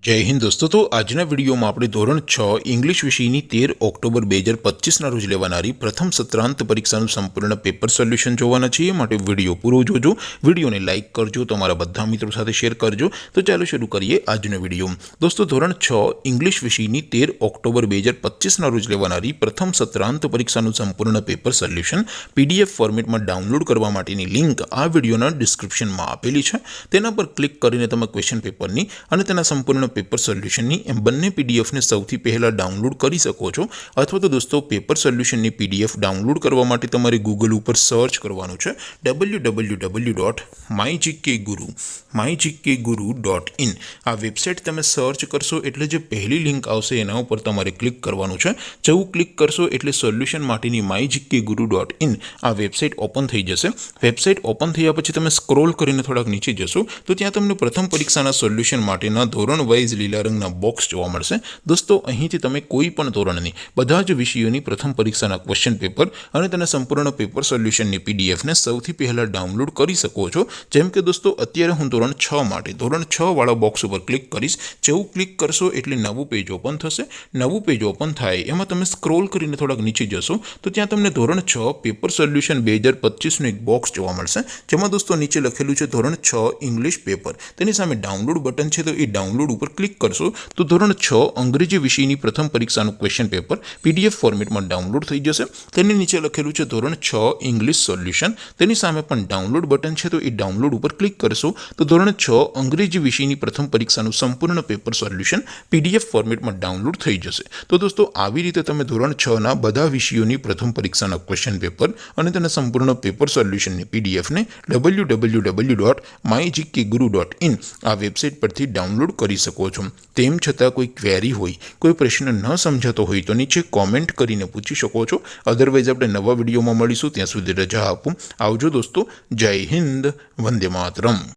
जय हिंद दोस्तों। तो आजना वीडियो में આપણે ધોરણ 6 ઇંગ્લિશ વિષયની 13 ઓક્ટોબર 2025 ના રોજ લેવાનારી પ્રથમ સત્રાંત પરીક્ષાનું સંપૂર્ણ પેપર સોલ્યુશન જોવાના છીએ। માટે વિડિયો પૂરો જોજો, વિડિયોને લાઈક કરજો, તમારા બધા મિત્રો સાથે શેર કરજો। તો ચાલો શરૂ કરીએ આજનો વિડિયો। દોસ્તો ધોરણ 6 ઇંગ્લિશ વિષયની 13 ઓક્ટોબર 2025 ના રોજ લેવાનારી પ્રથમ સત્રાંત પરીક્ષાનું સંપૂર્ણ પેપર સોલ્યુશન પીડીએફ ફોર્મેટમાં ડાઉનલોડ કરવા માટેની લિંક આ વિડિયોના ડિસ્ક્રિપ્શનમાં આપેલી છે। તેના પર ક્લિક કરીને તમે ક્વેશ્ચન પેપરની અને તેના સંપૂર્ણ पेपर सोल्यूशन बने पीडीएफ ने सौथी पहला डाउनलॉड कर सको छो। अथवा तो दोस्तों पेपर सोल्यूशन पीडीएफ डाउनलॉड करवा माटे तमारे गूगल पर सर्च करवानुं छे www.mygkguru.in। आ वेबसाइट तमे सर्च करशो एटले जे पहली लिंक आवशे एना उपर तमारे क्लिक करवानुं छे। जेवुं क्लिक करशो एटले सोल्यूशन माटेनी mygkguru.in आ वेबसाइट ओपन थई जशे। वेबसाइट ओपन थया पछी तमे स्क्रॉल करीने थोड़ाक नीचे जशो तो त्यां तमने प्रथम परीक्षाना सोल्यूशन माटेना धोरण वाइज लीला रंगना बॉक्स जोवा मळशे। दोस्तों અહીંથી તમે કોઈ પણ ધોરણની બધા જ વિષયોની પ્રથમ પરીક્ષાના ક્વેશ્ચન પેપર અને તેના સંપૂર્ણ પેપર સોલ્યુશનની પીડીએફ ને સૌથી પહેલા ડાઉનલોડ કરી શકો છો। જેમ કે દોસ્તો અત્યારે હું ધોરણ 6 માટે ધોરણ 6 વાળા બોક્સ ઉપર ક્લિક કરીશ। જેવું ક્લિક કરશો એટલે નવું પેજ ઓપન થશે। નવું પેજ ઓપન થાય એમાં તમે સ્ક્રોલ કરીને થોડાક નીચે જશો તો ત્યાં તમને ધોરણ 6 પેપર સોલ્યુશન 2025 નું એક બોક્સ જોવા મળશે। જેમાં દોસ્તો નીચે લખેલું છે ધોરણ 6 ઇંગ્લિશ પેપર। તેની સામે ડાઉનલોડ બટન છે તો એ ડાઉનલોડ ઉપર क्लिक करशो तो धोरण 6 अंग्रेजी विषय की प्रथम परीक्षा क्वेश्चन पेपर पीडीएफ फॉर्मेट में डाउनलॉड थई जशे। तेनी नीचे लखेलू है धोरण 6 इंग्लिश सोल्यूशन। तेनी सामे पण डाउनलॉड बटन है तो ये डाउनलॉड पर क्लिक करशो तो धोरण 6 अंग्रेजी विषय की प्रथम परीक्षा संपूर्ण पेपर सोल्यूशन पीडीएफ फॉर्मेट में डाउनलॉड थई जशे। तो दोस्तों આવી રીતે તમે ધોરણ 6 ના બધા વિષયોની પ્રથમ પરીક્ષાના ક્વેશ્ચન પેપર અને તેના સંપૂર્ણ પેપર સોલ્યુશનની પીડીએફ ને www.mygkguru.in આ વેબસાઇટ પરથી ડાઉનલોડ કરી શકો છો। તેમ છતાં કોઈ ક્વેરી હોય, કોઈ પ્રશ્ન ન સમજાતો હોય તો નીચે કોમેન્ટ કરીને પૂછી શકો છો। અધરવાઇઝ આપણે નવા વિડીયોમાં મળીશું, ત્યાં સુધી રજા આપો। આવજો દોસ્તો। જય હિન્દ, વંદે માતરમ।